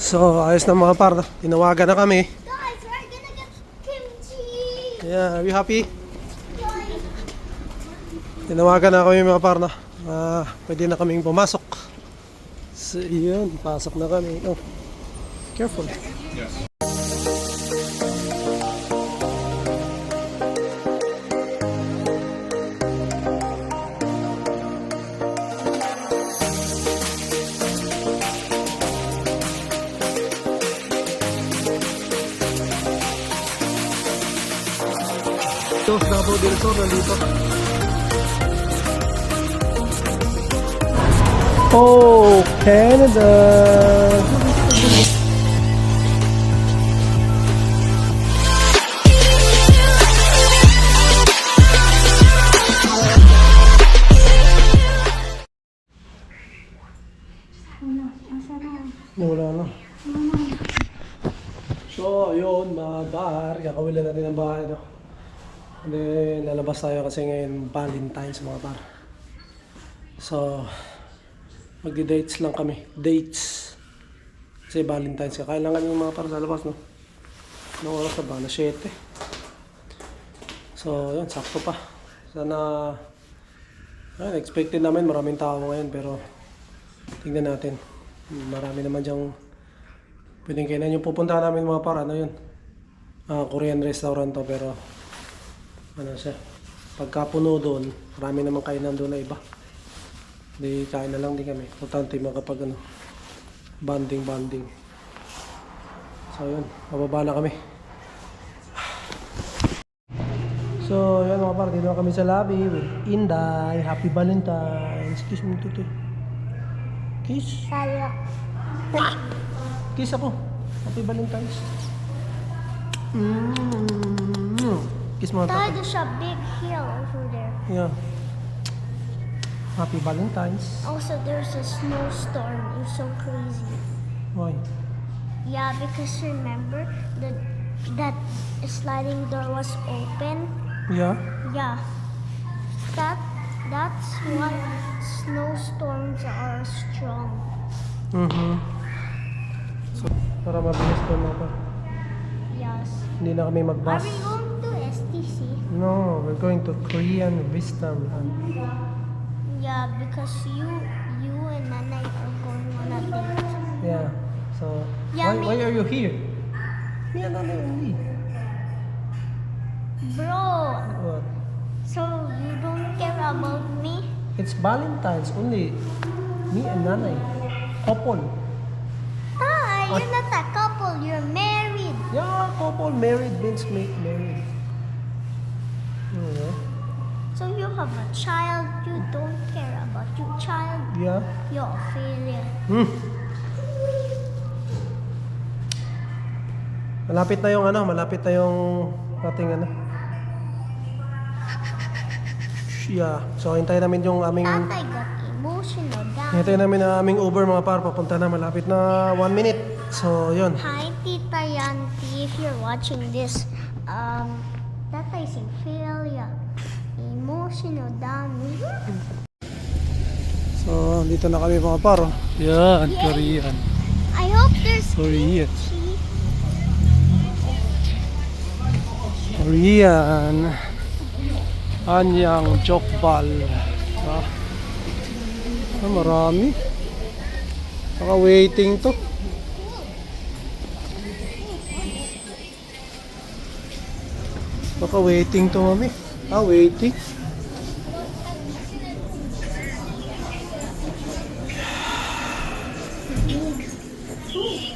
So, ayos na mga par. Tinawagan na kami. Guys, we're gonna get kimchi! Yeah, are you happy? Tinawagan na kami mga par na. Pwede na kaming pumasok. So, yun. Pasok na kami. Oh, careful. Ito, Davao del Sur, nandito. Oh, Canada! Wala na. So, yun, mga bar. Kakawila natin ang bahay, no? And then, lalabas tayo kasi ngayon Valentine's, mga bar. So, magdi-dates lang kami. Dates. Kasi Valentine's ka. Kailangan yung mga par sa labas, no? Anong oras na ba? Na 7. So, yun, sakto pa. Sana, expected namin maraming tao ngayon, pero tingnan natin. Marami naman dyang pwedeng kainan yung pupuntahan namin mga par. Ano yun? Korean restaurant to, pero ano siya? Pagka puno doon, marami naman kainan doon na iba. Di kain na lang din kami. Importante makapag ano, bonding. So yun, mababa na kami. So yun mga par, dito na kami sa lobby with Inday. Happy Valentine's. Kiss mo tutoy. Kiss. Saya. Kiss ako. Happy Valentine's. Kiss mo Dad, tatay. there's a big hill over there. Yeah. Happy Valentine's. Also, there's a snowstorm. It's so crazy. Why? Yeah, because remember that sliding door was open. Yeah. Yeah, that's why snowstorms are strong. So, para mabilis ko mga par. Yes. Hindi na kami Are mag-bus. we going to STC? No, we're going to Korean Vista. Yeah, because you and Nanay are going on a date. Yeah. So, Yeah, why are you here? Me and Nanay only. Bro, What? so you don't care about me? It's Valentine's only. Me and Nanay. Couple. You're not a couple, you're married. Yeah, couple. Married means married. Yeah. So you have a child, you don't care about your child. Yeah. You're a failure. Malapit na yung ating ano. Yeah. So hintayin namin yung aming Tatay got emotional down. hintayin namin ang aming Uber mga par, papunta na, malapit na 1 minute. So, yun. Hi, Tita Yanti, if you're watching this, Tatay's in failure. Emotional damage. So, dito na kami mga par. Yan, Yay. Korean. I hope there's Korean. kimchi. Korean. Anyang Jokbal. Marami. Naka-waiting to. Naka-waiting to, mami. Waiting.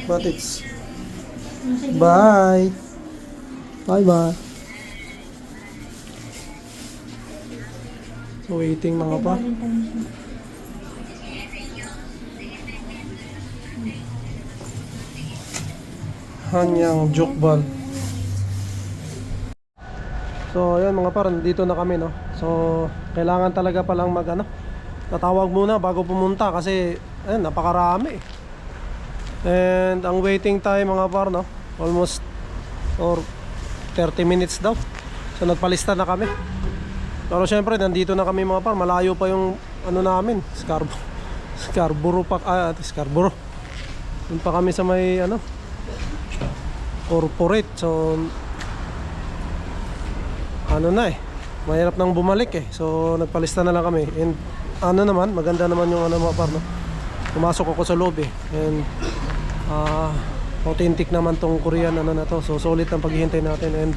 But it's... Bye. Bye-bye. So, waiting mga pa. Hanyang Jokbal. So, ayan mga par, dito na kami, no. So, kailangan talaga palang tatawag muna bago pumunta kasi ayun, napakarami. And ang waiting time mga par, no, almost or 30 minutes daw. So, nagpalista na kami. Pero syempre, nandito na kami mga par, malayo pa yung ano namin, Scarborough pa, Scarborough. Yun pa kami sa may ano, corporate. So ano na eh, mahirap nang bumalik eh. So nagpalista na lang kami. And ano naman, maganda naman yung ano mga par, no? Pumasok ako sa loob eh. And authentic naman tong Korean ano na to. So solid ang paghihintay natin. And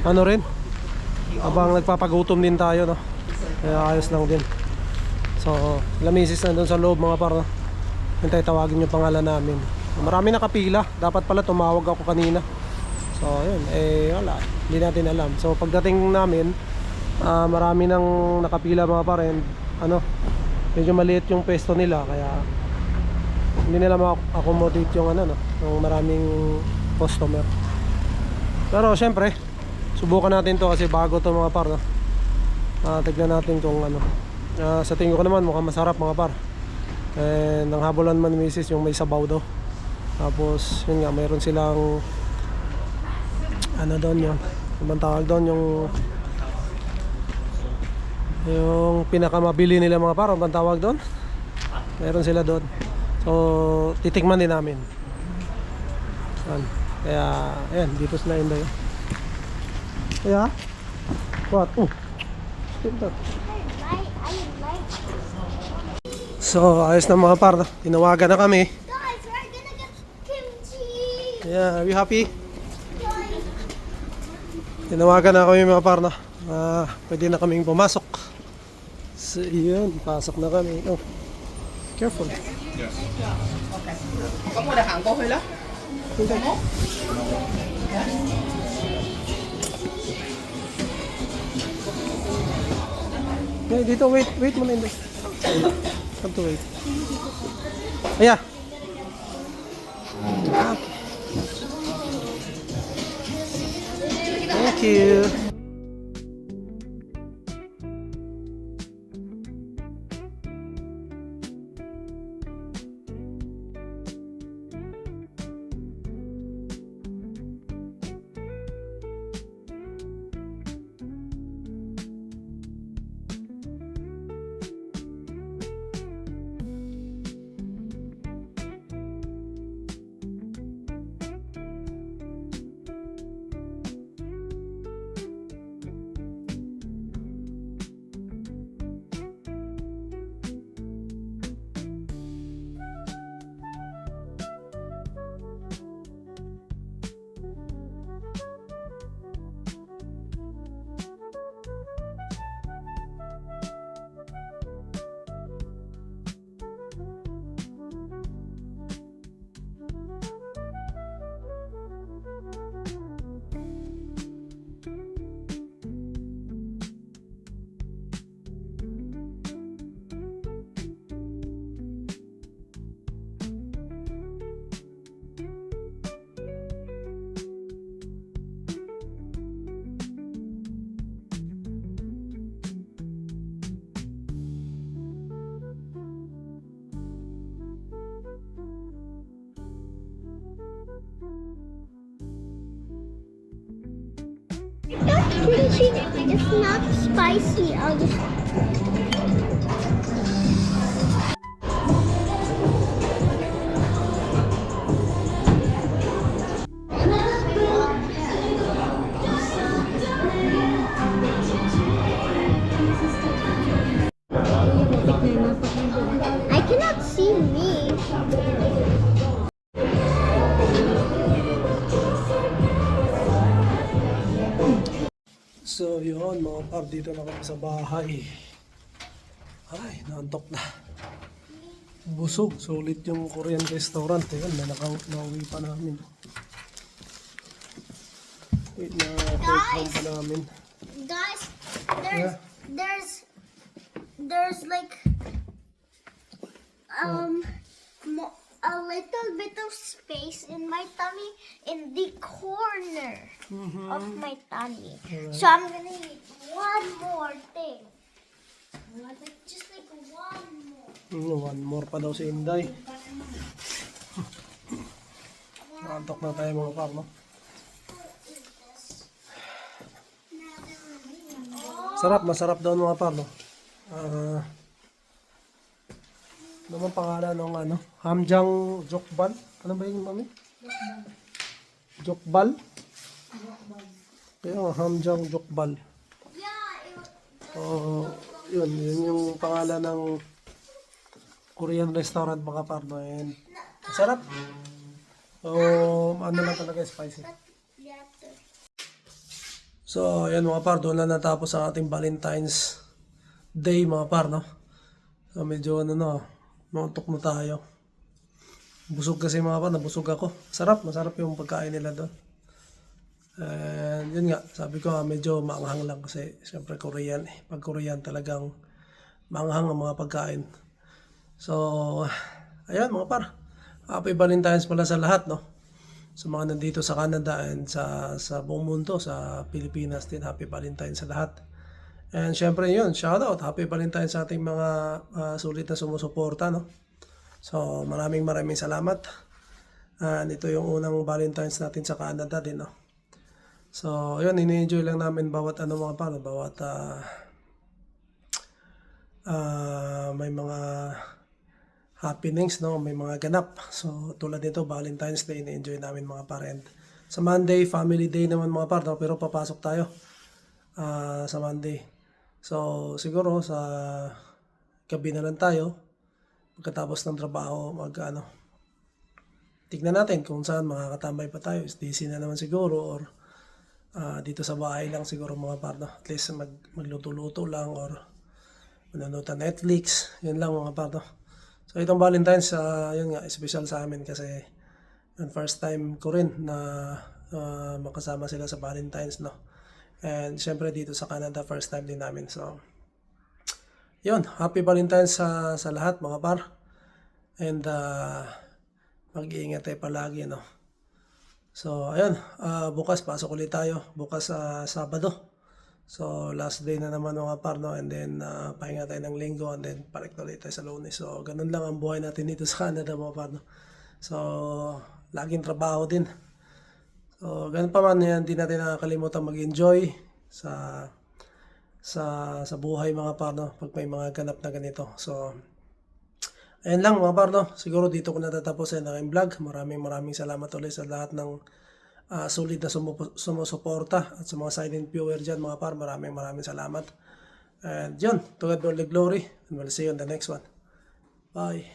ano rin, habang nagpapagutom din tayo, no? Kaya ayos lang din. So lamisis na doon sa loob mga par, no? Hintay tawagin yung pangalan namin. Marami nakapila. Dapat pala tumawag ako kanina. So yun, eh wala, hindi natin alam. So pagdating namin, marami nang nakapila mga par. And ano, medyo maliit yung pwesto nila. Kaya hindi nila ma-accommodate yung ano, no, yung maraming customer. Pero syempre, subukan natin to kasi bago to mga par, no? Tignan natin kung ano. Sa tingin ko naman mukhang masarap mga par. And ang habulan man ni Mrs. yung may sabaw daw. Tapos yun nga, mayroon silang ano doon yun, ang tawag doon, yung pinakamabili nila mga par, ang tawag doon, mayroon sila doon. So titikman din namin. Kaya ayan, dito sila Inday. Kaya what? Stop that. So ayos na mga par, tinawagan na kami. Guys, we're gonna get kimchi. Yeah, are you happy? Tinawagan na kami mga par, pwede na kaming pumasok. So yun, pasok na kami. Oh, careful. Có mua được hàng cô hơi lắm. Hey, dito, wait muna Inday. Come to wait. Aya. Thank you. Kimchi is not spicy. I'll just. I cannot see me. So yun mga par, dito na kami sa bahay. Ay, naantok na. Busog, solid yung Korean restaurant. Ayun, nauwi pa namin. Wait na, take home pa namin. Guys, Yeah. there's like a little bit of space in my tummy in the corner of my tummy. So I'm gonna eat one more thing. Just like one more. One more pa daw si Inday. Naantok na tayo mga par, no? Sarap, masarap daw mga par, no? Ano bang pangalan ng ano? Hamjang Jokbal? Ano ba yung mami? Jokbal? Kaya Hamjang Jokbal. Yun yung pangalan ng Korean restaurant mga parno. And sarap. Ano lang talaga spicy. So, ayan mga par, doon na natapos ang ating Valentine's Day mga par, no? So, medyo nauntok na tayo. Busog kasi mga par, nabusog ako. Masarap yung pagkain nila doon. And yun nga, sabi ko medyo maanghang lang kasi siyempre Korean eh. Pag Korean talagang maanghang ang mga pagkain. So, ayan mga par. Happy Valentine's pala sa lahat, no? Sa mga nandito sa Canada and sa buong mundo, sa Pilipinas din, Happy Valentine's sa lahat. And syempre yun, shoutout, Happy Valentine's sa ating mga sulit na sumusuporta, no? So, maraming salamat. And ito yung unang Valentine's natin sa Canada din, no? So, yun, ini-enjoy lang namin bawat mga paano, bawat may mga happenings, no? May mga ganap. So, tulad nito, Valentine's Day, na-enjoy namin mga parent. Sa Monday, Family Day naman mga par, no? Pero papasok tayo sa Monday. So, siguro sa gabi na lang tayo, pagkatapos ng trabaho, tignan natin kung saan makakatambay pa tayo. SDC na naman siguro, or dito sa bahay lang siguro mga par, no? At least magluto-luto lang, or manonood ng Netflix. Yun lang mga par, no? So itong Valentine's, yun nga, special sa amin kasi yung first time ko rin na makasama sila sa Valentine's, no? And syempre dito sa Canada, first time din namin. So, yun, Happy Valentine's sa lahat mga par. And mag-iingat tayo palagi, no? So, ayun, bukas pasok ulit tayo. Bukas Sabado. So, last day na naman mga par, no? And then, pahinga tayo ng linggo, and then balik na ulit tayo sa Lunes. So, ganun lang ang buhay natin dito sa Canada mga par, no? So, laging trabaho din. So, ganun pa man yan, hindi natin nakakalimutan mag-enjoy sa buhay mga par, no? Pag may mga ganap na ganito. So, ayun lang mga par, no? Siguro dito ko natatapusin ang aking vlog. Maraming salamat ulit sa lahat ng sulit na sumusuporta at sa mga silent viewer dyan mga par, maraming salamat. And yun, to God be all the glory, and we'll see you on the next one. Bye.